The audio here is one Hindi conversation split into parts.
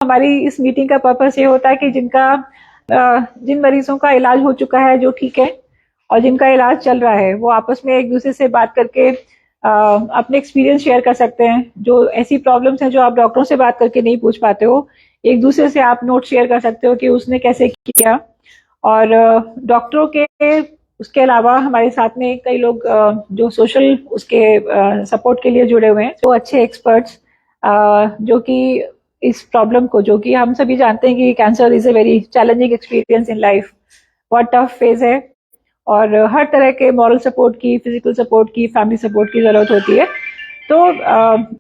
हमारी इस मीटिंग का पर्पस ये होता है कि जिन मरीजों का इलाज हो चुका है, जो ठीक है, और जिनका इलाज चल रहा है, वो आपस में एक दूसरे से बात करके अपने एक्सपीरियंस शेयर कर सकते हैं। जो ऐसी प्रॉब्लम्स हैं जो आप डॉक्टरों से बात करके नहीं पूछ पाते हो, एक दूसरे से आप नोट शेयर कर सकते हो कि उसने कैसे किया। और डॉक्टरों के उसके अलावा हमारे साथ में कई लोग जो सोशल उसके सपोर्ट के लिए जुड़े हुए हैं, तो अच्छे एक्सपर्ट्स जो कि इस प्रॉब्लम को, जो कि हम सभी जानते हैं कि cancer is a very challenging experience in life, बहुत टफ फेज है, और हर तरह के मॉरल सपोर्ट की, फिजिकल सपोर्ट की, फैमिली सपोर्ट की जरूरत होती है। तो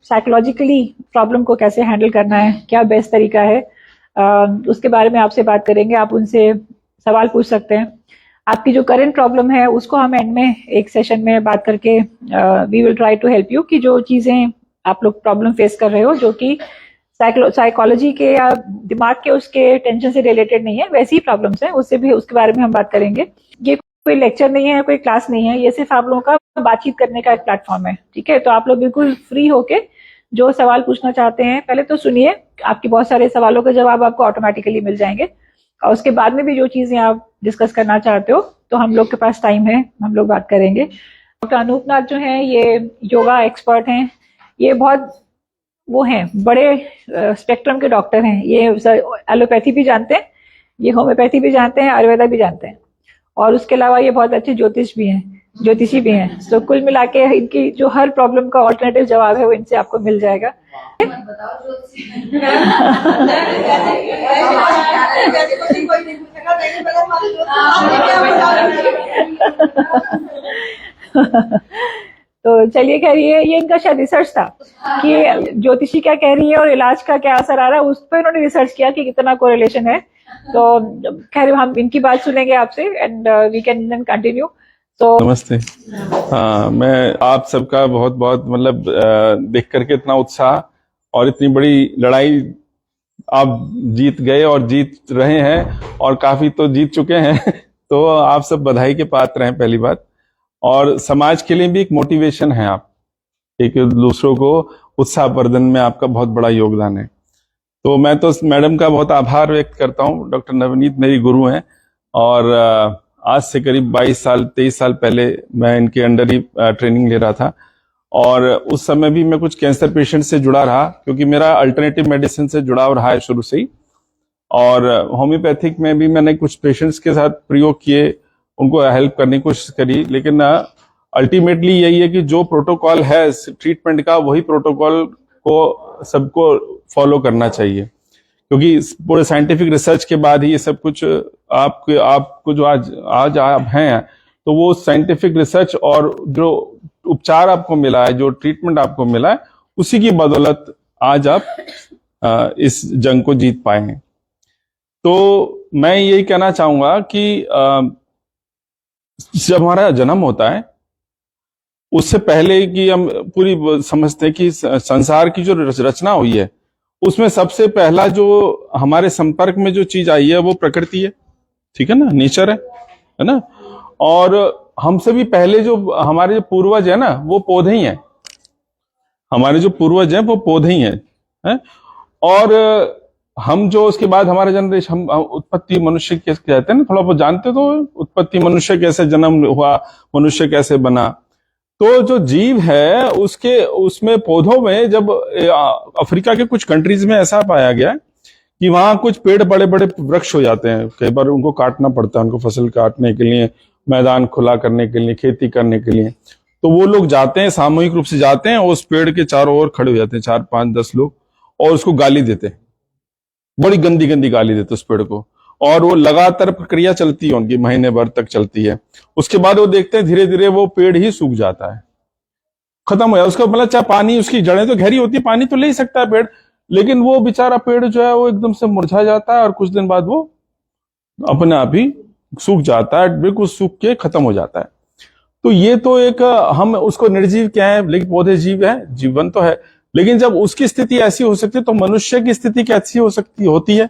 साइकोलॉजिकली प्रॉब्लम को कैसे हैंडल करना है, क्या बेस्ट तरीका है, उसके बारे में आपसे बात करेंगे। आप उनसे सवाल पूछ सकते हैं। आपकी जो करंट प्रॉब्लम है उसको हम एंड में एक सेशन में बात करके we will try to help you, कि जो चीजें आप लोग प्रॉब्लम फेस कर रहे हो, जो कि साइकोलॉजी के या दिमाग के उसके टेंशन से रिलेटेड नहीं है, वैसी ही प्रॉब्लम्स हैं, उससे भी उसके बारे में हम बात करेंगे। ये कोई लेक्चर नहीं है, कोई क्लास नहीं है, ये सिर्फ आप लोगों का बातचीत करने का एक प्लेटफॉर्म है, ठीक है। तो आप लोग बिल्कुल फ्री होके जो सवाल पूछना चाहते हैं पहले तो सुनिए, आपके बहुत सारे सवालों के जवाब आपको ऑटोमेटिकली मिल जाएंगे, और उसके बाद में भी जो चीजें आप डिस्कस करना चाहते हो तो हम लोग के पास टाइम है, हम लोग बात करेंगे। डॉक्टर अनूपनाथ जो हैं, ये योगा एक्सपर्ट हैं, ये बहुत वो हैं, बड़े स्पेक्ट्रम के डॉक्टर हैं। ये एलोपैथी भी जानते हैं, ये होम्योपैथी भी जानते हैं, आयुर्वेदा भी जानते हैं, और उसके अलावा ये बहुत अच्छे ज्योतिषी भी हैं। तो कुल मिला के इनकी जो हर प्रॉब्लम का ऑल्टरनेटिव जवाब है वो इनसे आपको मिल जाएगा। तो चलिए, कह रही है, ये इनका शायद रिसर्च था कि ज्योतिषी क्या कह रही है और इलाज का क्या असर आ रहा है, उस पर इन्होंने रिसर्च किया कि कितना कोरिलेशन है। तो खैर हम इनकी बात सुनेंगे आपसे, and we can then continue. तो नमस्ते। हाँ, मैं आप सबका बहुत बहुत मतलब देख करके इतना उत्साह और इतनी बड़ी लड़ाई आप जीत गए और जीत रहे हैं, और काफी तो जीत चुके हैं तो आप सब बधाई के पात्र हैं, पहली बात। और समाज के लिए भी एक मोटिवेशन है आप, एक दूसरों को उत्साहवर्धन में आपका बहुत बड़ा योगदान है। तो मैं तो मैडम का बहुत आभार व्यक्त करता हूँ। डॉक्टर नवनीत मेरी गुरु हैं, और आज से करीब 23 साल पहले मैं इनके अंडर ही ट्रेनिंग ले रहा था, और उस समय भी मैं कुछ कैंसर पेशेंट से जुड़ा रहा, क्योंकि मेरा अल्टरनेटिव मेडिसिन से जुड़ाव रहा है शुरू से ही। और होम्योपैथिक में भी मैंने कुछ पेशेंट्स के साथ प्रयोग किए, उनको हेल्प करने की कोशिश करी, लेकिन अल्टीमेटली यही है कि जो प्रोटोकॉल है ट्रीटमेंट का, वही प्रोटोकॉल को सबको फॉलो करना चाहिए, क्योंकि पूरे साइंटिफिक रिसर्च के बाद ही ये सब कुछ आपको जो आज आप हैं, तो वो साइंटिफिक रिसर्च और जो उपचार आपको मिला है, जो ट्रीटमेंट आपको मिला है, उसी की बदौलत आज आप इस जंग को जीत पाए हैं। तो मैं यही कहना चाहूंगा कि जब हमारा जन्म होता है, उससे पहले कि हम पूरी समझते हैं कि संसार की जो रचना हुई है, उसमें सबसे पहला जो हमारे संपर्क में जो चीज आई है वो प्रकृति है, ठीक है ना, नेचर है ना। और हमसे भी पहले जो हमारे जो पूर्वज है ना, वो पौधे ही हैं। हमारे जो पूर्वज हैं वो पौधे ही हैं। और हम जो उसके बाद हमारे जनरेशन, हम उत्पत्ति मनुष्य कैसे कहते हैं ना, थोड़ा बहुत जानते तो, उत्पत्ति मनुष्य कैसे जन्म हुआ, मनुष्य कैसे बना। तो जो जीव है उसमें पौधों में, जब अफ्रीका के कुछ कंट्रीज में ऐसा पाया गया कि वहां कुछ पेड़ बड़े बड़े वृक्ष हो जाते हैं, कई बार उनको काटना पड़ता है, उनको फसल काटने के लिए, मैदान खुला करने के लिए, खेती करने के लिए। तो वो लोग जाते हैं, सामूहिक रूप से जाते हैं, उस पेड़ के चारों ओर खड़े हो जाते हैं 4, 5, 10 लोग, और उसको गाली देते हैं, बड़ी गंदी गंदी गाली देते उस पेड़ को। और वो लगातार प्रक्रिया चलती है उनकी, महीने भर तक चलती है। उसके बाद वो देखते हैं धीरे धीरे वो पेड़ ही सूख जाता है, खत्म हो जाता है। उसका मतलब, चाहे पानी, उसकी जड़ें तो गहरी होती है, पानी तो ले ही सकता है पेड़, लेकिन वो बेचारा पेड़ जो है वो एकदम से मुरझा जाता है, और कुछ दिन बाद वो अपने आप ही सूख जाता है, बिल्कुल सूख के खत्म हो जाता है। तो ये तो एक, हम उसको निर्जीव क्या है, लेकिन पौधे जीव है, जीवन तो है। लेकिन जब उसकी स्थिति ऐसी हो सकती है, तो मनुष्य की स्थिति कैसी होती है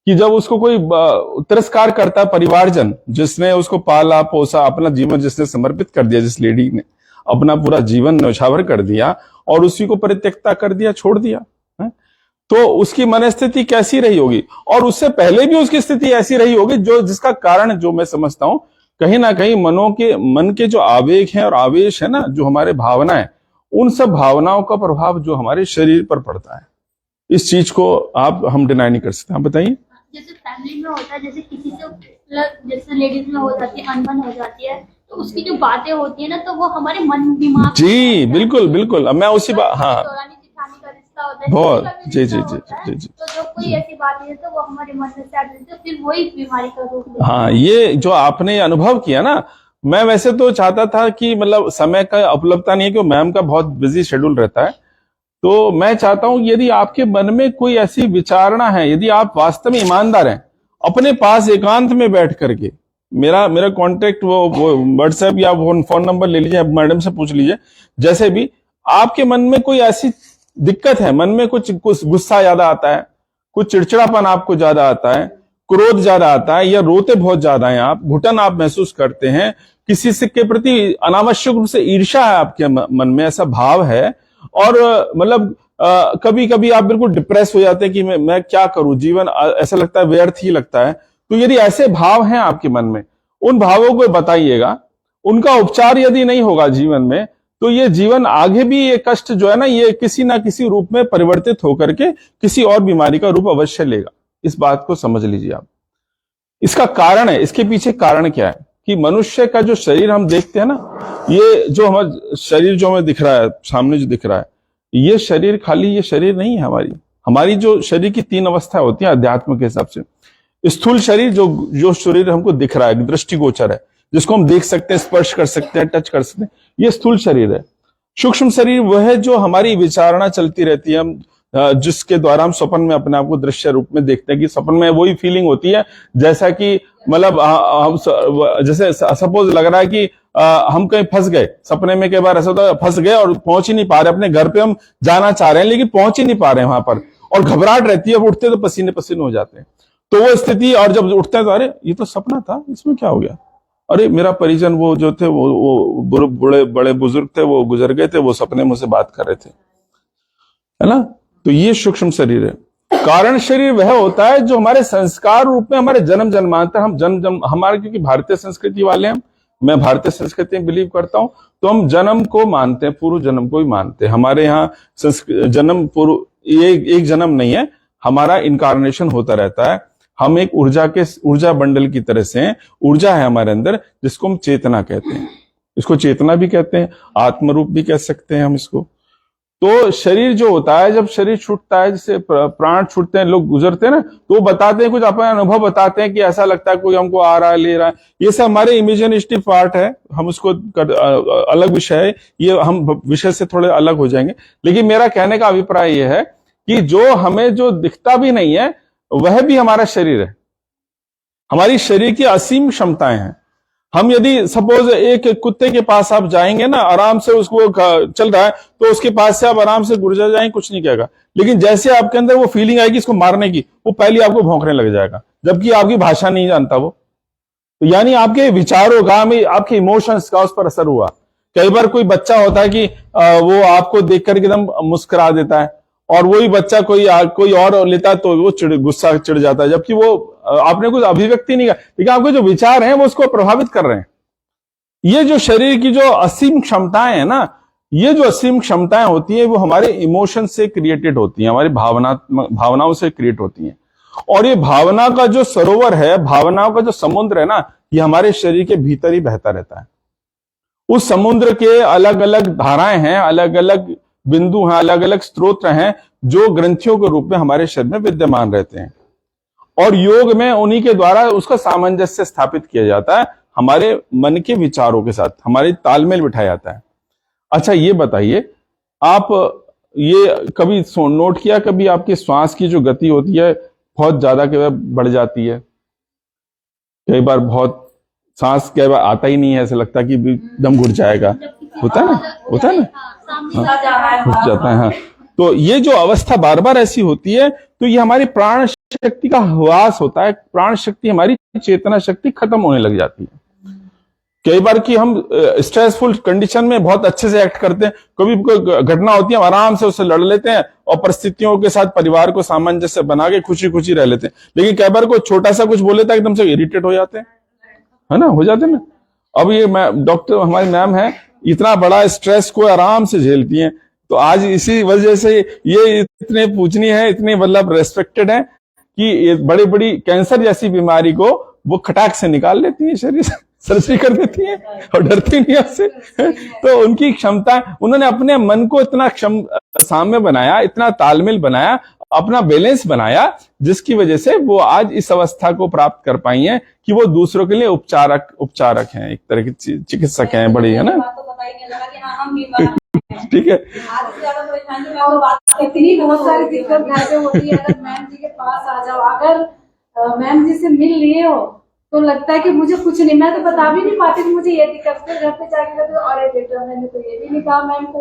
कि जब उसको कोई तिरस्कार करता है, परिवारजन, जिसने उसको पाला पोसा, अपना जीवन जिसने समर्पित कर दिया, जिस लेडी ने अपना पूरा जीवन न्यौछावर कर दिया और उसी को परित्यक्ता कर दिया, छोड़ दिया है? तो उसकी मनस्थिति कैसी रही होगी, और उससे पहले भी उसकी स्थिति ऐसी रही होगी, जो जिसका कारण जो मैं समझता हूं कहीं ना कहीं मन के जो आवेग हैं और आवेश है ना, जो हमारे भावना है, उन सब भावनाओं का प्रभाव जो हमारे शरीर पर पड़ता है, इस चीज को हम डिनाई नहीं कर सकते। आप बताइए। जैसे फैमिली में होता है, जैसे किसी से जैसे लेडीज में हो जाती है, अनबन हो जाती है, तो उसकी जो बातें होती है ना, तो वो हमारे मन दिमाग जी बिल्कुल बिल्कुल, अब मैं उसी बात, हाँ का रिश्ता होता है, बहुत, जी जी जी जी जी। तो जो कोई ऐसी बात है तो वो हमारे मन में सेट होती है, फिर वही बीमारी का रूप लेती है। हाँ, ये जो आपने अनुभव किया ना, मैं वैसे तो चाहता था कि मतलब समय का उपलब्धता नहीं है, क्योंकि मैम का बहुत बिजी शेड्यूल रहता है, तो मैं चाहता हूं यदि आपके मन में कोई ऐसी विचारणा है, यदि आप वास्तव में ईमानदार हैं, अपने पास एकांत में बैठ करके, मेरा कांटेक्ट वो व्हाट्सएप या फोन नंबर ले लीजिए, मैडम से पूछ लीजिए, जैसे भी आपके मन में कोई ऐसी दिक्कत है, मन में कुछ गुस्सा ज्यादा आता है, कुछ चिड़चिड़ापन आपको ज्यादा आता है, क्रोध ज्यादा आता है, या रोते बहुत ज्यादा हैं आप, घुटन आप महसूस करते हैं, किसी से के प्रति अनावश्यक रूप से ईर्ष्या है आपके मन में, ऐसा भाव है, और मतलब कभी कभी आप बिल्कुल डिप्रेस हो जाते हैं कि मैं क्या करूं, जीवन ऐसा लगता है व्यर्थ ही लगता है। तो यदि ऐसे भाव हैं आपके मन में, उन भावों को बताइएगा, उनका उपचार यदि नहीं होगा जीवन में, तो ये जीवन आगे भी ये कष्ट जो है ना, ये किसी ना किसी रूप में परिवर्तित होकर के किसी और बीमारी का रूप अवश्य लेगा। इस बात को समझ लीजिए आप। इसका कारण है, इसके पीछे कारण क्या है कि मनुष्य का जो शरीर हम देखते हैं ना, ये जो हमारा शरीर जो हमें दिख रहा है, सामने जो दिख रहा है, ये शरीर खाली ये शरीर नहीं है। हमारी जो शरीर की 3 अवस्थाएं होती हैं अध्यात्म के हिसाब से। स्थूल शरीर जो शरीर हमको दिख रहा है, दृष्टिगोचर है, जिसको हम देख सकते हैं, स्पर्श कर सकते हैं, टच कर सकते हैं, ये स्थूल शरीर है। सूक्ष्म शरीर वह है जो हमारी विचारणा चलती रहती है, हम जिसके द्वारा हम स्वप्न में अपने आप को दृश्य रूप में देखते हैं, कि स्वप्न में वही फीलिंग होती है जैसा कि मतलब हम जैसे सपोज लग रहा है कि हम कहीं फंस गए, सपने में कई बार ऐसा होता है फंस गए और पहुंच ही नहीं पा रहे, अपने घर पे हम जाना चाह रहे हैं लेकिन पहुंच ही नहीं पा रहे हैं वहां पर, और घबराहट रहती है, उठते तो पसीने पसीने हो जाते हैं। तो वो स्थिति, और जब उठते हैं तो अरे ये तो सपना था, इसमें क्या हो गया, अरे मेरा परिजन वो जो थे वो बड़े बुजुर्ग थे, वो गुजर गए थे, वो सपने मुझसे बात कर रहे थे, है ना। तो ये सूक्ष्म शरीर है। कारण शरीर वह होता है जो हमारे संस्कार रूप में हमारे जन्म जन्मांतर, हम जन्म हमारे, क्योंकि भारतीय संस्कृति वाले हम, मैं भारतीय संस्कृति में बिलीव करता हूं, तो हम जन्म को मानते हैं, पूर्व जन्म को ही मानते हैं। हमारे यहाँ जन्म पूर्व, ये एक जन्म नहीं है, हमारा इनकारनेशन होता रहता है। हम एक ऊर्जा बंडल की तरह से हैं, ऊर्जा है हमारे अंदर जिसको हम चेतना कहते हैं, इसको चेतना भी कहते हैं, आत्मरूप भी कह सकते हैं हम इसको। तो शरीर जो होता है, जब शरीर छूटता है, जैसे प्राण छूटते हैं, लोग गुजरते हैं ना, तो वो बताते हैं, कुछ अपना अनुभव बताते हैं कि ऐसा लगता है कोई हमको आ रहा है, ले रहा है। ये सब हमारे इमेजिनेटिव पार्ट है, हम उसको अलग विषय है, ये हम विषय से थोड़े अलग हो जाएंगे। लेकिन मेरा कहने का अभिप्राय यह है कि जो हमें जो दिखता भी नहीं है वह भी हमारा शरीर है, हमारी शरीर की असीम क्षमताएं हैं। हम यदि सपोज एक कुत्ते के पास आप जाएंगे ना, आराम से उसको चल रहा है, तो उसके पास से आप आराम से गुजर जाएंगे, कुछ नहीं कहेगा, लेकिन जैसे आपके अंदर वो फीलिंग आएगी इसको मारने की, वो पहले आपको भौंकने लग जाएगा, जबकि आपकी भाषा नहीं जानता वो। तो यानी आपके विचारों का, आपके इमोशंस का उस पर असर हुआ। कई बार कोई बच्चा होता है कि वो आपको देख करके एकदम मुस्कुरा देता है, और वही बच्चा कोई और लेता है तो वो गुस्सा चिढ़ जाता है, जबकि वो आपने कुछ अभिव्यक्ति नहीं किया, लेकिन आपके जो विचार हैं वो उसको प्रभावित कर रहे हैं। ये जो शरीर की जो असीम क्षमताएं हैं ना, ये जो असीम क्षमताएं होती हैं वो हमारे इमोशन से क्रिएटेड होती हैं, हमारी भावनाओं से क्रिएट होती हैं। और ये भावना का जो सरोवर है, भावनाओं का जो समुद्र है ना, ये हमारे शरीर के भीतर ही बहता रहता है। उस समुद्र के अलग अलग धाराएं हैं, अलग अलग बिंदु हैं, अलग अलग स्रोत हैं, जो ग्रंथियों के रूप में हमारे शरीर में विद्यमान रहते हैं, और योग में उन्हीं के द्वारा उसका सामंजस्य स्थापित किया जाता है, हमारे मन के विचारों के साथ हमारी तालमेल बिठाया जाता है। अच्छा ये बताइए, आप ये कभी नोट किया, कभी आपकी श्वास की जो गति होती है बहुत ज्यादा कई बार बढ़ जाती है, कई बार बहुत सांस कई बार आता ही नहीं है, ऐसा लगता है कि दम घुट जाएगा, होता है ना, होता है ना, घुट जाता है। हाँ, तो ये जो अवस्था बार बार ऐसी होती है, तो ये हमारी प्राण शक्ति का ह्रास होता है, प्राण शक्ति, हमारी चेतना शक्ति खत्म होने लग जाती है। कई बार कि हम स्ट्रेसफुल कंडीशन में बहुत अच्छे से एक्ट करते हैं, कभी कोई घटना होती है हम आराम से उससे लड़ लेते हैं और परिस्थितियों के साथ परिवार को सामंजस्य बना के खुशी खुशी रह लेते हैं। लेकिन कई बार कोई छोटा सा कुछ बोले था एकदम से इरिटेट हो जाते हैं, है ना, हो जाते हैं ना। अब ये डॉक्टर हमारी मैम है, इतना बड़ा स्ट्रेस को आराम से झेलती हैं, तो आज इसी वजह से ये इतने पूजनीय है, इतने मतलब रेस्पेक्टेड है कि ये बड़ी बड़ी कैंसर जैसी बीमारी को वो खटाक से निकाल लेती है, शरीर से सर्जरी कर देती है और डरती नहीं है उससे। तो उनकी क्षमता, उन्होंने अपने मन को इतना साम्य बनाया, इतना तालमेल बनाया, अपना बैलेंस बनाया, जिसकी वजह से वो आज इस अवस्था को प्राप्त कर पाई हैं कि वो दूसरों के लिए उपचारक हैं, एक तरह की चिकित्सक हैं, बड़ी, है ना। ठीक है। इतनी बहुत सारी दिक्कत घर पे होती है, अगर मैम जी के पास आ जाओ, अगर मैम जी से मिल लिए हो तो लगता है कि मुझे कुछ नहीं, मैं तो बता भी नहीं पाती कि मुझे ये दिक्कत है। घर पे जाके कहते अरे बेटा मैंने तो ये भी नहीं कहा मैम को,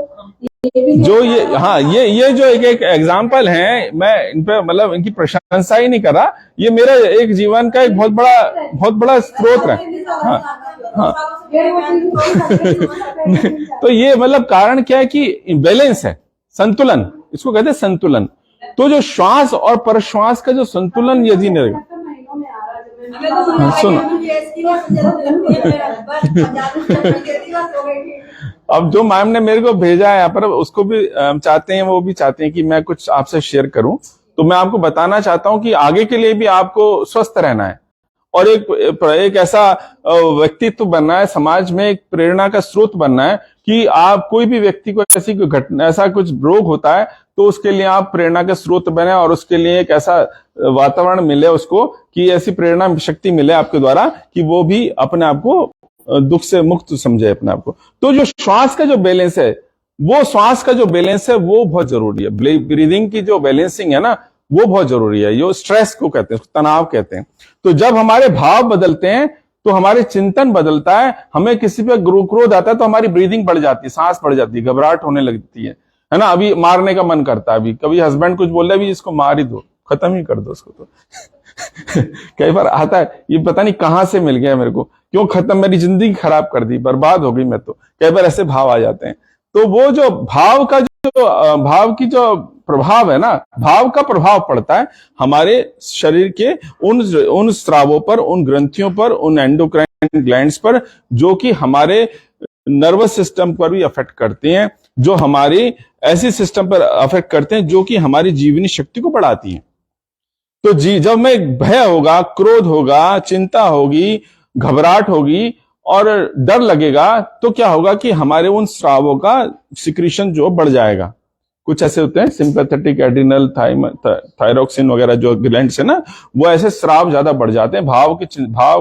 ये भी नहीं जो ये, हाँ, ये जो एक एग्जाम्पल है, मैं इन पे मतलब इनकी प्रशंसा ही नहीं कर रहा, ये मेरा एक जीवन का एक बहुत बड़ा स्रोत है। हाँ, हाँ। तो ये मतलब कारण क्या है कि बैलेंस है, संतुलन, इसको कहते हैं संतुलन। तो जो श्वास और परश्वास का जो संतुलन यदि नहीं रहेगा, सुनो, अब जो मैम ने मेरे को भेजा है यहाँ पर, उसको भी चाहते हैं, वो भी चाहते हैं कि मैं कुछ आपसे शेयर करूं। तो मैं आपको बताना चाहता हूं कि आगे के लिए भी आपको स्वस्थ रहना है और एक ऐसा व्यक्तित्व बनना है, समाज में एक प्रेरणा का स्रोत बनना है कि आप कोई भी व्यक्ति को ऐसी कोई घटना, ऐसा कुछ रोग होता है तो उसके लिए आप प्रेरणा का स्रोत बने और उसके लिए एक ऐसा वातावरण मिले उसको कि ऐसी प्रेरणा शक्ति मिले आपके द्वारा कि वो भी अपने आप को दुख से मुक्त समझे अपने आप को। तो जो श्वास का जो बैलेंस है, वो श्वास का जो बैलेंस है वो बहुत जरूरी है। ब्रीदिंग की जो बैलेंसिंग है ना, वो बहुत जरूरी है। जो स्ट्रेस को कहते हैं, तनाव कहते हैं। तो जब हमारे भाव बदलते हैं तो हमारे चिंतन बदलता है, हमें किसी पे क्रोध आता है तो हमारी ब्रीदिंग बढ़ जाती है, सांस बढ़ जाती है, घबराहट होने लगती है ना। अभी मारने का मन करता है, अभी कभी हस्बैंड कुछ बोल रहा है, अभी इसको मार ही दो, खत्म ही कर दो उसको। तो कई बार आता है, ये पता नहीं कहां से मिल गया मेरे को, क्यों खत्म, मेरी जिंदगी खराब कर दी, बर्बाद हो गई मैं तो। कई बार ऐसे भाव आ जाते हैं। तो वो जो भाव की जो प्रभाव है ना, भाव का प्रभाव पड़ता है हमारे शरीर के उन स्रावों पर, उन ग्रंथियों पर, उन एंडोक्राइन ग्लैंड्स पर, जो कि हमारे नर्वस सिस्टम पर भी अफेक्ट करते हैं, जो हमारी ऐसी सिस्टम पर अफेक्ट करते हैं जो कि हमारी जीवनी शक्ति को बढ़ाती हैं। तो जब में भय होगा, क्रोध होगा, चिंता होगी, घबराहट होगी और डर लगेगा, तो क्या होगा कि हमारे उन स्रावों का सिक्रीशन जो बढ़ जाएगा। कुछ ऐसे होते हैं सिंपैथेटिक एड्रिनल थायरोक्सिन वगैरह जो ग्लैंड्स है ना, वो ऐसे स्राव ज्यादा बढ़ जाते हैं भाव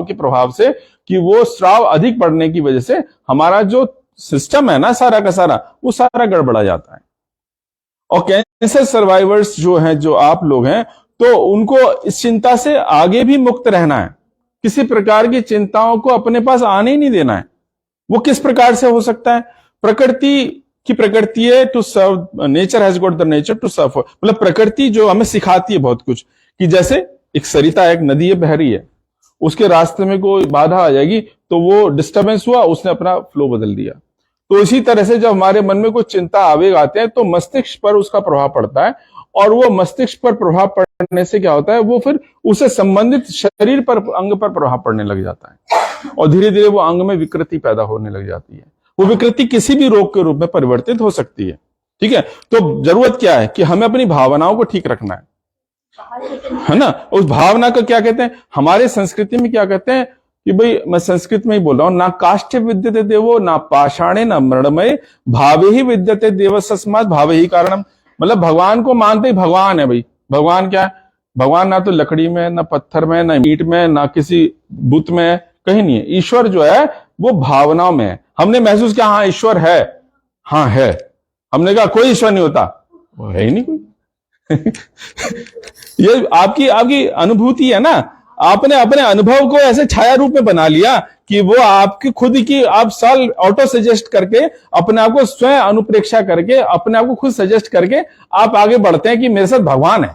के प्रभाव से, कि वो स्राव अधिक बढ़ने की वजह से हमारा जो सिस्टम है ना, सारा का सारा, वो सारा गड़बड़ा जाता है। और कैंसर सर्वाइवर्स जो हैं, जो आप लोग हैं, तो उनको इस चिंता से आगे भी मुक्त रहना है। किसी प्रकार की चिंताओं को अपने पास आने ही नहीं देना है। वो किस प्रकार से हो सकता है? प्रकृति है to serve, nature has got the nature to serve. मतलब प्रकृति जो हमें सिखाती है बहुत कुछ, कि जैसे एक सरिता, एक नदी है, बह रही है, उसके रास्ते में कोई बाधा आ जाएगी तो वो डिस्टर्बेंस हुआ, उसने अपना फ्लो बदल दिया। तो इसी तरह से जब हमारे मन में कुछ चिंता आवेग आते हैं तो मस्तिष्क पर उसका प्रभाव पड़ता है, और वो मस्तिष्क पर प्रभाव पड़ने से क्या होता है, वो फिर उससे संबंधित शरीर पर, अंग पर प्रभाव पड़ने लग जाता है, और धीरे धीरे वो अंग में विकृति पैदा होने लग जाती है। वो विकृति किसी भी रोग के रूप में परिवर्तित हो सकती है। ठीक है, तो जरूरत क्या है कि हमें अपनी भावनाओं को ठीक रखना है ना। उस भावना को क्या कहते हैं, हमारे संस्कृति में क्या कहते हैं कि भाई, मैं संस्कृत में ही बोल रहा हूं, ना काष्ठे विद्यते देवो ना पाषाणे ना मृणमय भावे ही विद्यते देव सस्मात् भावे ही कारणम। मतलब भगवान को मानते ही भगवान है भाई। भगवान क्या है? भगवान ना तो लकड़ी में, ना पत्थर में, ना ईंट में, ना किसी बुत में, कहीं नहीं है। ईश्वर जो है वो भावनाओं में है। हमने महसूस किया, हाँ ईश्वर है, हाँ है। हमने कहा कोई ईश्वर नहीं होता, वो है ही नहीं कोई। ये आपकी अनुभूति है ना। आपने अपने अनुभव को ऐसे छाया रूप में बना लिया कि वो आपकी खुद की, आप साल ऑटो सजेस्ट करके, अपने आप को स्वयं अनुप्रेक्षा करके, अपने आप को खुद सजेस्ट करके आप आगे बढ़ते हैं कि मेरे साथ भगवान है।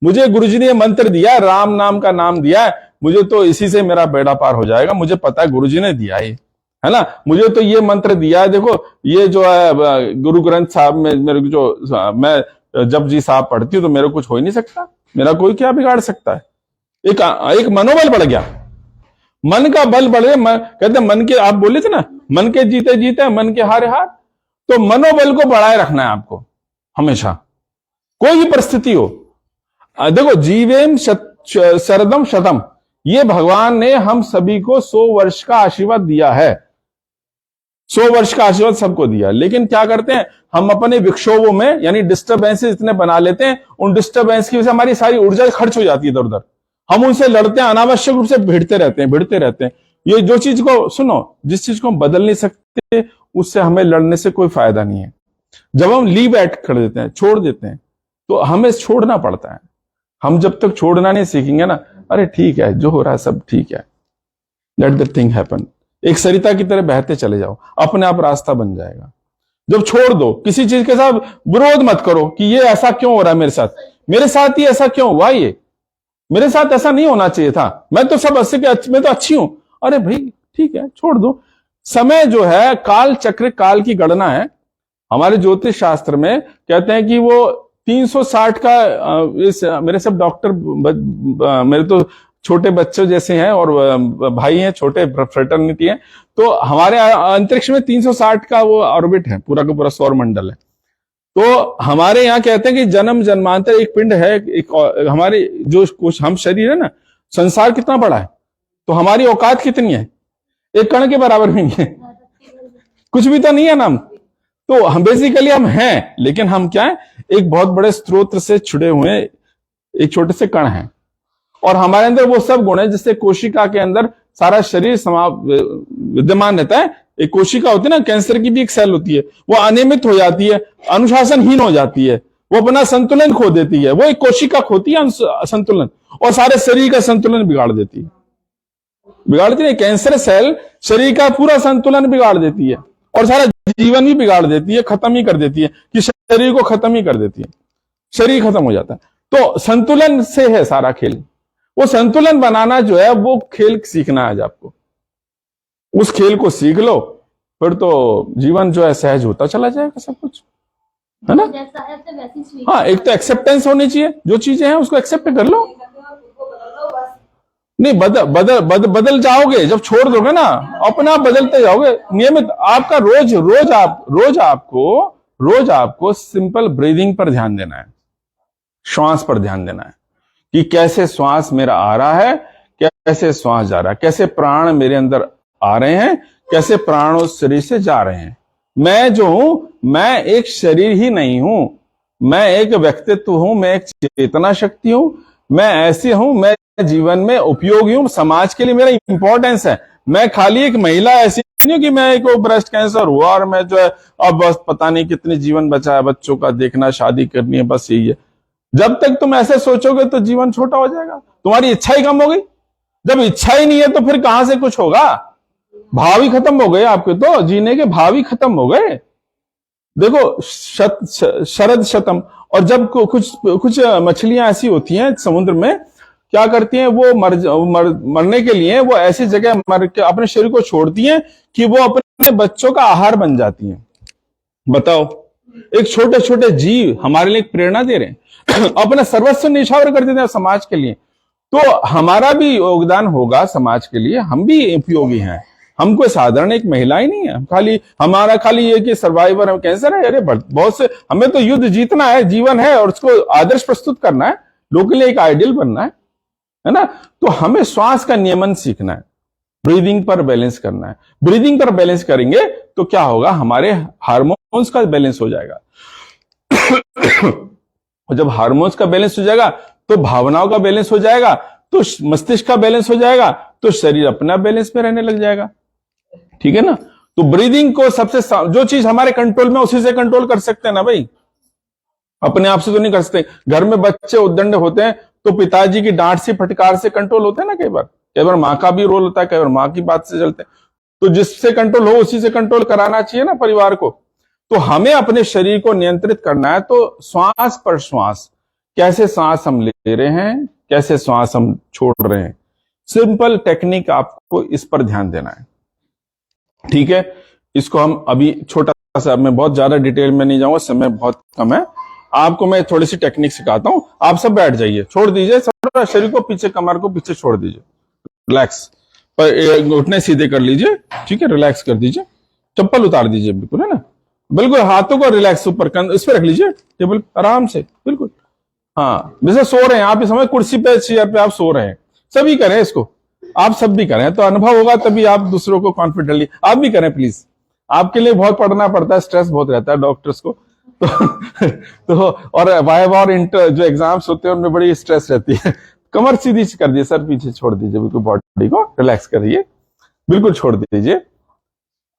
मुझे गुरुजी ने मंत्र दिया, राम नाम का नाम दिया है, मुझे तो इसी से मेरा बेड़ा पार हो जाएगा, मुझे पता है गुरुजी ने दिया है है ना। मुझे तो ये मंत्र दिया है, देखो ये जो है गुरु ग्रंथ साहब में मेरे को जो मैं जप जी साहब पढ़ती हूँ तो मेरे को कुछ हो ही नहीं सकता, मेरा कोई क्या बिगाड़ सकता है। एक मनोबल बढ़ गया, मन का बल बढ़ गया। कहते मन के, आप बोले थे ना मन के जीते जीते मन के हारे हार, तो मनोबल को बढ़ाए रखना है आपको हमेशा, कोई भी परिस्थिति हो। देखो जीवेम शरदम शतम, ये भगवान ने हम सभी को 100 वर्ष का आशीर्वाद दिया है, 100 वर्ष का आशीर्वाद सबको दिया। लेकिन क्या करते हैं हम अपने विक्षोभों में, यानी डिस्टर्बेंसेस इतने बना लेते हैं, उन डिस्टर्बेंस की वजह से हमारी सारी ऊर्जा खर्च हो जाती है इधर उधर, हम उनसे लड़ते हैं, अनावश्यक रूप से भिड़ते रहते हैं। ये जो चीज को सुनो, जिस चीज को हम बदल नहीं सकते उससे हमें लड़ने से कोई फायदा नहीं है। जब हम लीव एट कर देते हैं, छोड़ देते हैं, तो हमें छोड़ना पड़ता है। हम जब तक छोड़ना नहीं सीखेंगे ना, अरे ठीक है जो हो रहा है सब ठीक है, लेट द थिंग हैपन, एक सरिता की तरह बहते चले जाओ, अपने आप रास्ता बन जाएगा। जब छोड़ दो, किसी चीज के साथ विरोध मत करो कि ये ऐसा क्यों हो रहा है मेरे साथ ही ऐसा क्यों हुआ, ये मेरे साथ ऐसा नहीं होना चाहिए था, मैं तो सब मैं तो अच्छी हूं। अरे भाई ठीक है, छोड़ दो। समय जो है काल चक्र, काल की गणना है हमारे ज्योतिष शास्त्र में, कहते हैं कि वो 360 का, मेरे सब डॉक्टर मेरे तो छोटे बच्चों जैसे हैं और भाई हैं, छोटे फ्रेटर्निटी है, तो हमारे अंतरिक्ष में 360 का वो ऑर्बिट है, पूरा का पूरा सौर मंडल है। तो हमारे यहाँ कहते हैं कि जन्म जन्मांतर एक पिंड है, एक हमारे जो कुछ हम शरीर है ना, संसार कितना बड़ा है, तो हमारी औकात कितनी है, एक कण के बराबर भी नहीं है, कुछ भी तो नहीं है ना हम। तो हम बेसिकली हम हैं, लेकिन हम क्या है, एक बहुत बड़े स्रोत से छुड़े हुए एक छोटे से कण हैं, और हमारे अंदर वो सब गुण है जिससे कोशिका के अंदर सारा शरीर विद्यमान रहता है। एक कोशिका होती है ना, कैंसर की भी एक सेल होती है, वो अनियमित हो जाती है, अनुशासनहीन हो जाती है, वो अपना संतुलन खो देती है, वो एक कोशिका खोती है संतुलन, और सारे शरीर का संतुलन बिगाड़ देती है। कैंसर सेल शरीर का पूरा संतुलन बिगाड़ देती है, और सारा जीवन ही बिगाड़ देती है, खत्म ही कर देती है, कि शरीर को खत्म ही कर देती है, शरीर खत्म हो जाता है। तो संतुलन से है सारा खेल, वो संतुलन बनाना जो है वो खेल सीखना है आपको, उस खेल को सीख लो, फिर तो जीवन जो है सहज होता चला जाएगा सब कुछ, है ना। जैसा है वैसे स्वीकार। हाँ, एक तो एक्सेप्टेंस होनी चाहिए, जो चीजें हैं उसको एक्सेप्ट कर लो। नहीं बदल जाओगे जब छोड़ दोगे ना, अपने आप बदलते जाओगे नियमित। आपका रोज आपको सिंपल ब्रीदिंग पर ध्यान देना है, श्वास पर ध्यान देना है कि कैसे श्वास मेरा आ रहा है, कैसे श्वास जा रहा है, कैसे प्राण मेरे अंदर आ रहे हैं, कैसे प्राण उस शरीर से जा रहे हैं। मैं जो हूं, मैं एक शरीर ही नहीं हूं, मैं एक व्यक्तित्व हूं, मैं एक चेतना शक्ति हूं, मैं ऐसी हूं, मैं जीवन में उपयोगी हूं, समाज के लिए मेरा इंपॉर्टेंस है। मैं खाली एक महिला ऐसी नहीं कि मैं एक ब्रेस्ट कैंसर हुआ और मैं जो है अब बस पता नहीं कितने जीवन बचा है, बच्चों का देखना, शादी करनी है, बस यही है। जब तक तुम ऐसे सोचोगे तो जीवन छोटा हो जाएगा, तुम्हारी इच्छा ही कम हो गई। जब इच्छा ही नहीं है तो फिर कहां से कुछ होगा, भाव ही खत्म हो गए आपके, तो जीने के भाव ही खत्म हो गए। देखो शरद शतम, और जब कुछ मछलियां ऐसी होती हैं समुद्र में, क्या करती हैं, वो मरने के लिए वो ऐसी जगह मर के अपने शरीर को छोड़ती हैं कि वो अपने बच्चों का आहार बन जाती हैं। बताओ, एक छोटे छोटे जीव हमारे लिए प्रेरणा दे रहे हैं, अपना सर्वस्व निछावर कर देते हैं समाज के लिए। तो हमारा भी योगदान होगा समाज के लिए, हम भी उपयोगी हैं, हम कोई साधारण एक महिला ही नहीं है। हमारा खाली ये कि सर्वाइवर है, कैंसर है, अरे बहुत से, हमें तो युद्ध जीतना है, जीवन है और उसको आदर्श प्रस्तुत करना है, लोगों के लिए एक आइडियल बनना है ना। तो हमें श्वास का नियमन सीखना है, ब्रीदिंग पर बैलेंस करना है। ब्रीदिंग पर बैलेंस करेंगे तो क्या होगा, हमारे हार्मोन्स का बैलेंस हो जाएगा। और जब हार्मोन्स का बैलेंस हो जाएगा तो भावनाओं का बैलेंस हो जाएगा, तो मस्तिष्क का बैलेंस हो जाएगा, तो शरीर अपना बैलेंस में रहने लग जाएगा। ठीक है ना। तो ब्रीदिंग को सबसे, जो चीज हमारे कंट्रोल में उसी से कंट्रोल कर सकते हैं ना भाई, अपने आप से तो नहीं कर सकते। घर में बच्चे उद्दंड होते हैं तो पिताजी की डांट से, फटकार से कंट्रोल होते हैं ना। कई बार माँ का भी रोल होता है, कई बार माँ की बात से चलते हैं। तो जिससे कंट्रोल हो उसी से कंट्रोल कराना चाहिए ना परिवार को। तो हमें अपने शरीर को नियंत्रित करना है, तो श्वास पर श्वास, कैसे सांस हम ले रहे हैं, कैसे श्वास हम छोड़ रहे हैं, सिंपल टेक्निक आपको इस पर ध्यान देना है। ठीक है, इसको हम अभी छोटा सा, मैं बहुत ज्यादा डिटेल में नहीं जाऊंगा, समय बहुत कम है। आपको मैं थोड़ी सी टेक्निक सिखाता हूं। आप सब बैठ जाइए, छोड़ दीजिए शरीर को पीछे, कमर को पीछे छोड़ दीजिए, रिलैक्स, पर घुटने सीधे कर लीजिए, ठीक है, रिलैक्स कर दीजिए, चप्पल उतार दीजिए, बिल्कुल, है ना, बिल्कुल, हाथों को रिलैक्स ऊपर इस पे रख लीजिए, टेबल आराम से, बिल्कुल, हाँ, जैसे सो रहे हैं आप, इस समय कुर्सी पे, चेयर पे आप सो रहे हैं, सभी करें इसको, आप सब भी करें, तो अनुभव होगा, तभी आप दूसरों को कॉन्फिडेंटली आप भी करें प्लीज। आपके लिए बहुत पढ़ना पड़ता है, स्ट्रेस बहुत रहता है डॉक्टर्स को, तो और वाइवा और इंटर जो एग्जाम्स होते हैं उनमें बड़ी स्ट्रेस रहती है। कमर सीधी कर दीजिए, सर पीछे छोड़ दीजिए, बिल्कुल बॉडी को रिलैक्स करिए, बिल्कुल छोड़ दीजिए।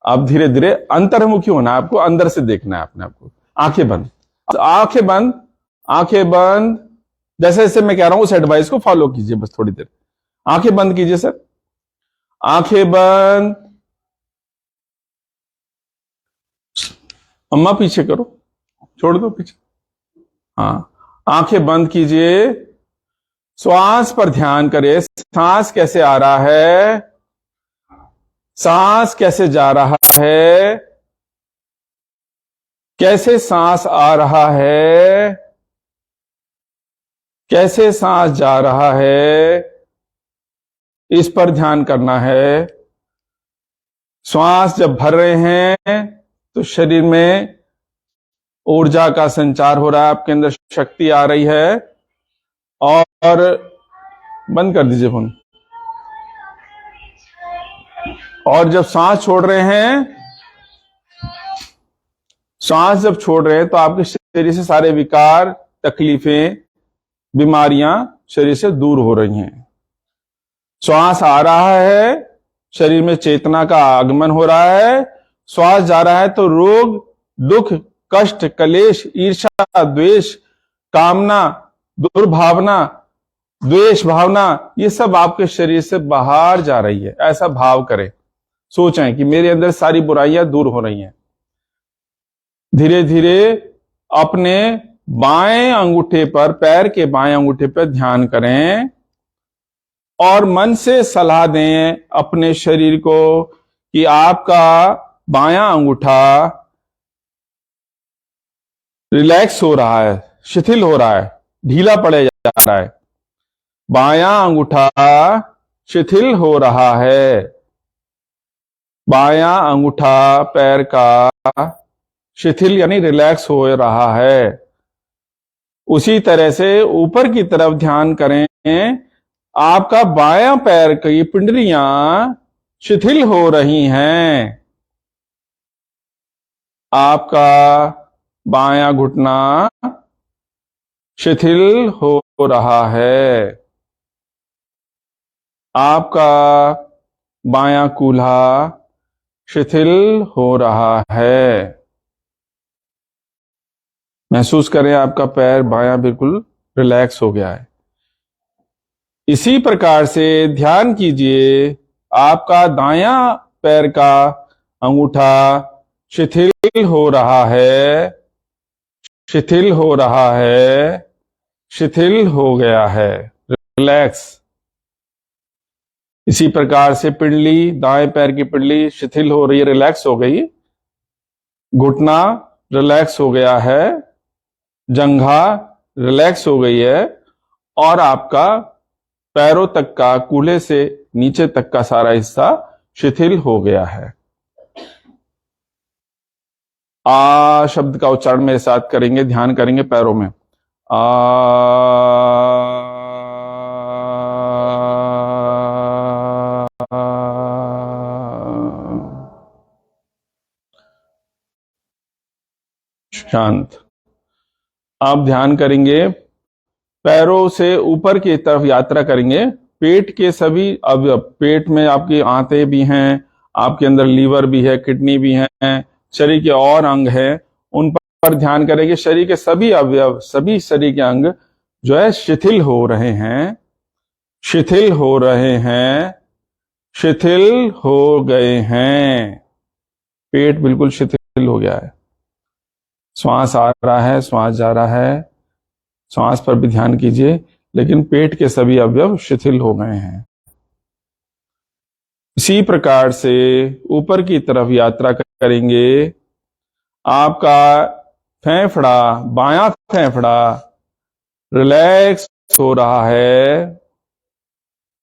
आप धीरे धीरे अंतर्मुखी होना है आपको, अंदर से देखना है अपने आपको। आंखें बंद, आंखें बंद, आंखें बंद, जैसे जैसे मैं कह रहा हूं उस एडवाइस को फॉलो कीजिए, बस थोड़ी देर आंखें बंद कीजिए सर, आंखें बंद, अम्मा पीछे करो, छोड़ दो पीछे, हाँ, आंखें बंद कीजिए, श्वास पर ध्यान करें, सांस कैसे आ रहा है, सांस कैसे जा रहा है, कैसे सांस आ रहा है, कैसे सांस जा रहा है, इस पर ध्यान करना है। श्वास जब भर रहे हैं तो शरीर में ऊर्जा का संचार हो रहा है, आपके अंदर शक्ति आ रही है, और बंद कर दीजिए फोन। और जब सांस छोड़ रहे हैं, सांस जब छोड़ रहे हैं तो आपके शरीर से सारे विकार, तकलीफें, बीमारियां शरीर से दूर हो रही हैं। श्वास आ रहा है, शरीर में चेतना का आगमन हो रहा है, श्वास जा रहा है तो रोग, दुख, कष्ट, कलेश, ईर्ष्या, द्वेष, कामना, दुर्भावना, द्वेष भावना, ये सब आपके शरीर से बाहर जा रही है। ऐसा भाव करें, सोचें कि मेरे अंदर सारी बुराइयां दूर हो रही हैं। धीरे धीरे अपने बाएं अंगूठे पर, पैर के बाएं अंगूठे पर ध्यान करें और मन से सलाह दें अपने शरीर को कि आपका बायां अंगूठा रिलैक्स हो रहा है, शिथिल हो रहा है, ढीला पड़े जा रहा है। बायां अंगूठा शिथिल हो रहा है, बायां अंगूठा पैर का शिथिल यानी रिलैक्स हो रहा है। उसी तरह से ऊपर की तरफ ध्यान करें, आपका बायां पैर की पिंडलियां शिथिल हो रही हैं, आपका बायां घुटना शिथिल हो रहा है, आपका बायां कूल्हा शिथिल हो रहा है। महसूस करें आपका पैर बायां बिल्कुल रिलैक्स हो गया है। इसी प्रकार से ध्यान कीजिए, आपका दायां पैर का अंगूठा शिथिल हो रहा है, शिथिल हो रहा है, शिथिल हो गया है, रिलैक्स। इसी प्रकार से पिंडली, दाएं पैर की पिंडली शिथिल हो रही है, रिलैक्स हो गई, घुटना रिलैक्स हो गया है, जंघा रिलैक्स हो गई है, और आपका पैरों तक का, कूल्हे से नीचे तक का सारा हिस्सा शिथिल हो गया है। आ शब्द का उच्चारण मेरे साथ करेंगे, ध्यान करेंगे पैरों में। आ शांत। आप ध्यान करेंगे, पैरों से ऊपर की तरफ यात्रा करेंगे, पेट के सभी अवयव, पेट में आपकी आंतें भी हैं, आपके अंदर लीवर भी है, किडनी भी है, शरीर के और अंग हैं, उन पर ध्यान करेंगे। शरीर के सभी अवयव, सभी शरीर के अंग जो है शिथिल हो रहे हैं, शिथिल हो रहे हैं, शिथिल हो गए हैं। पेट बिल्कुल शिथिल हो गया है। श्वास आ रहा है, श्वास जा रहा है, श्वास पर भी ध्यान कीजिए, लेकिन पेट के सभी अवयव शिथिल हो गए हैं। इसी प्रकार से ऊपर की तरफ यात्रा करेंगे। आपका फेफड़ा, बायां फेफड़ा रिलैक्स हो रहा है,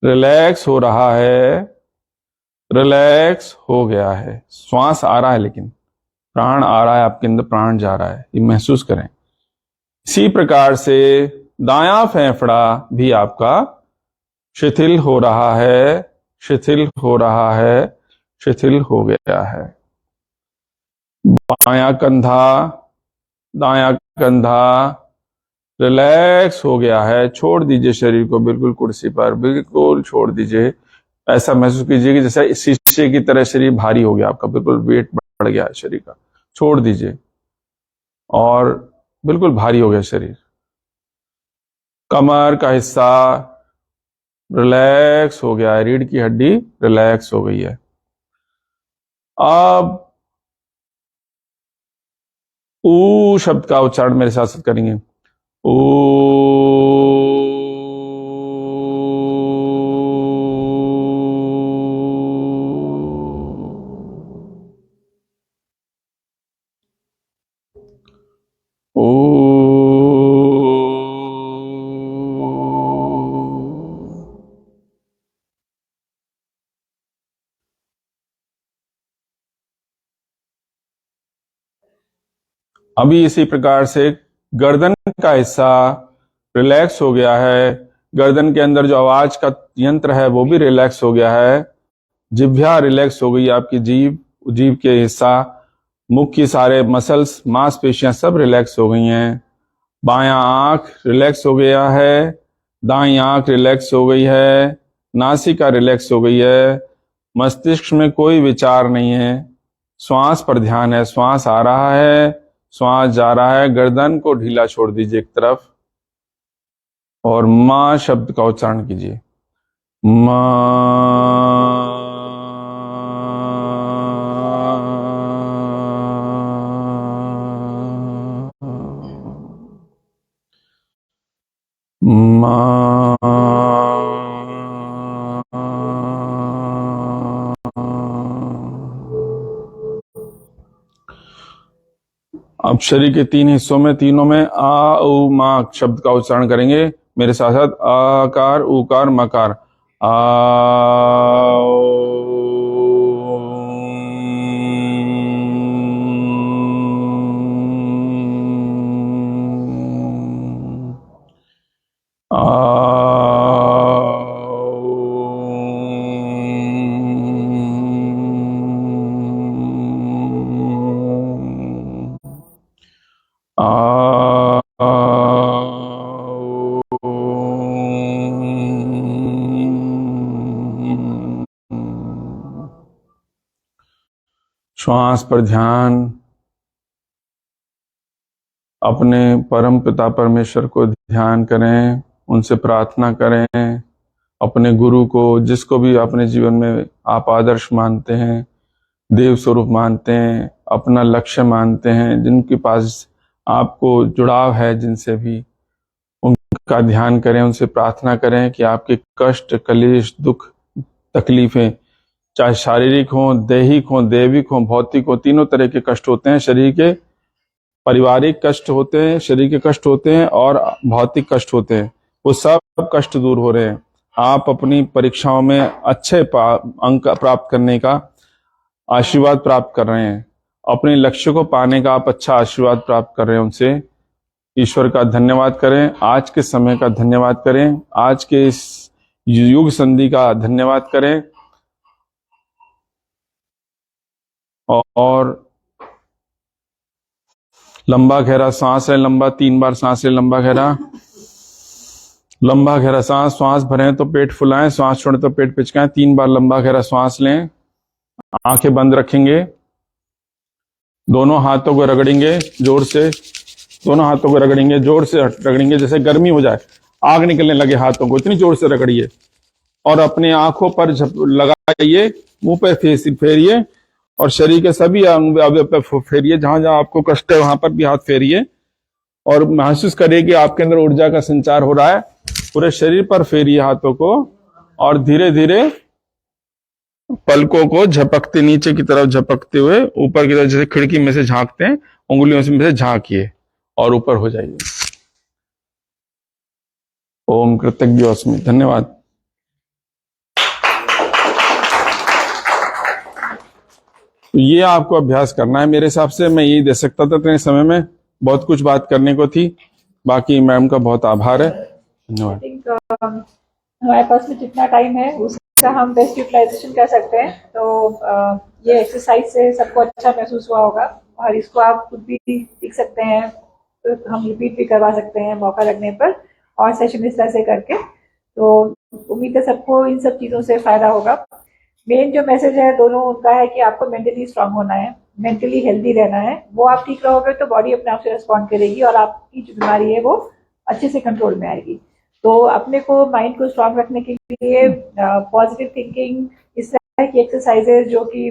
रिलैक्स हो रहा है, रिलैक्स हो गया है। श्वास आ रहा है लेकिन प्राण आ रहा है, आपके अंदर प्राण जा रहा है, ये महसूस करें। इसी प्रकार से दायां फेफड़ा भी आपका शिथिल हो रहा है, शिथिल हो रहा है, शिथिल हो गया है। बायां कंधा, दायां कंधा रिलैक्स हो गया है। छोड़ दीजिए शरीर को बिल्कुल कुर्सी पर, बिल्कुल छोड़ दीजिए। ऐसा महसूस कीजिए कि जैसे शीशे की तरह शरीर भारी हो गया आपका, बिल्कुल वेट बढ़ गया है शरीर का। छोड़ दीजिए और बिल्कुल भारी हो गया शरीर। कमर का हिस्सा रिलैक्स हो गया है, रीढ़ की हड्डी रिलैक्स हो गई है। अब ऊ शब्द का उच्चारण मेरे साथ करेंगे। ओ अभी इसी प्रकार से गर्दन का हिस्सा रिलैक्स हो गया है। गर्दन के अंदर जो आवाज का यंत्र है वो भी रिलैक्स हो गया है। जिह्वा रिलैक्स हो गई, आपकी जीभ के हिस्सा, मुख की सारे मसल्स, मांसपेशियां सब रिलैक्स हो गई हैं। बायां आंख रिलैक्स हो गया है, दाईं आंख रिलैक्स हो गई है, नासिका रिलैक्स हो गई है। मस्तिष्क में कोई विचार नहीं है, श्वास पर ध्यान है। श्वास आ रहा है, श्वास जा रहा है। गर्दन को ढीला छोड़ दीजिए एक तरफ और मां शब्द का उच्चारण कीजिए। मां, मां, अब शरीर के तीन हिस्सों में, तीनों में आ उ मा शब्द का उच्चारण करेंगे मेरे साथ साथ। आकार, उकार, मकार। आ श्वास पर ध्यान। अपने परम पिता परमेश्वर को ध्यान करें, उनसे प्रार्थना करें। अपने गुरु को, जिसको भी अपने जीवन में आप आदर्श मानते हैं, देव स्वरूप मानते हैं, अपना लक्ष्य मानते हैं, जिनके पास आपको जुड़ाव है, जिनसे भी, उनका ध्यान करें, उनसे प्रार्थना करें कि आपके कष्ट, कलेश, दुख, तकलीफें, चाहे शारीरिक हो, दैहिक हो, दैविक हो, भौतिक हो, तीनों तरह के कष्ट होते हैं शरीर के। पारिवारिक कष्ट होते हैं, शरीर के कष्ट होते हैं और भौतिक कष्ट होते हैं। वो सब कष्ट दूर हो रहे हैं। आप अपनी परीक्षाओं में अच्छे अंक प्राप्त करने का आशीर्वाद प्राप्त कर रहे हैं। अपने लक्ष्य को पाने का आप अच्छा आशीर्वाद प्राप्त कर रहे हैं। उनसे ईश्वर का धन्यवाद करें, आज के समय का धन्यवाद करें, आज के इस युग संधि का धन्यवाद करें। और लंबा गहरा सांस है, लंबा 3 बार सांस है, लंबा गहरा, लंबा गहरा सांस। श्वास भरें तो पेट फुलाएं, श्वास छोड़ें तो पेट पिचकाएं। 3 बार लंबा गहरा श्वास लें, आंखें बंद रखेंगे, दोनों हाथों को रगड़ेंगे जोर से, दोनों हाथों को रगड़ेंगे जोर से, रगड़ेंगे जैसे गर्मी हो जाए, आग निकलने लगे हाथों को, इतनी जोर से रगड़िए। और अपने आंखों पर लगाइए, मुंह पे फेरिए और शरीर के सभी अवयव पे फेरिए। जहां जहां आपको कष्ट है वहां पर भी हाथ फेरिए और महसूस करिए कि आपके अंदर ऊर्जा का संचार हो रहा है। पूरे शरीर पर फेरिए हाथों को और धीरे धीरे पलकों को झपकते, नीचे की तरफ झपकते हुए ऊपर की तरफ, जैसे खिड़की में से झांकते हैं, उंगलियों से में से झांकिए और ऊपर हो जाइए। ओम कृतज्ञोस्मि। धन्यवाद। तो ये आपको अभ्यास करना है। मेरे हिसाब से मैं यही दे सकता था इतने समय में, बहुत कुछ बात करने को थी। बाकी मैम का बहुत आभार है। धन्यवाद। आई थिंक हमारे पास में जितना टाइम है उसका हम बेस्ट यूटिलाइजेशन कर सकते हैं। तो ये एक्सरसाइज से सबको अच्छा महसूस हुआ होगा और इसको आप खुद भी सीख सकते हैं, तो हम रिपीट भी करवा सकते हैं मौका लगने पर, और सेशन इस तरह से करके। तो उम्मीद है सबको इन सब चीज़ों से फायदा होगा। मेन जो मैसेज है दोनों उनका है कि आपको मेंटली स्ट्रांग होना है, मेंटली हेल्दी रहना है। वो आप ठीक रहोगे तो बॉडी अपने आप से रिस्पॉन्ड करेगी और आपकी जो बीमारी है वो अच्छे से कंट्रोल में आएगी। तो अपने को माइंड को स्ट्रांग रखने के लिए पॉजिटिव थिंकिंग, इस तरह की एक्सरसाइजेज जो कि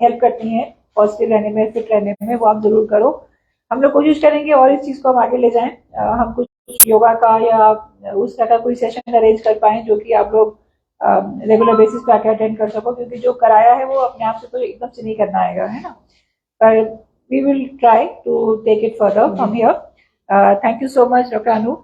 हेल्प करती हैं पॉजिटिव रहने में, फिट रहने में, वो आप जरूर करो। हम लोग कोशिश करेंगे और इस चीज़ को हम आगे ले जाएं। हम कुछ योगा का या उस तरह का कोई सेशन अरेंज कर पाएं जो कि आप लोग रेगुलर बेसिस पे आके अटेंड कर सको, क्योंकि जो कराया है वो अपने आप से तो एकदम से नहीं करना आएगा, है ना। पर we will try to take it further from here. Thank you so much doctor Anu.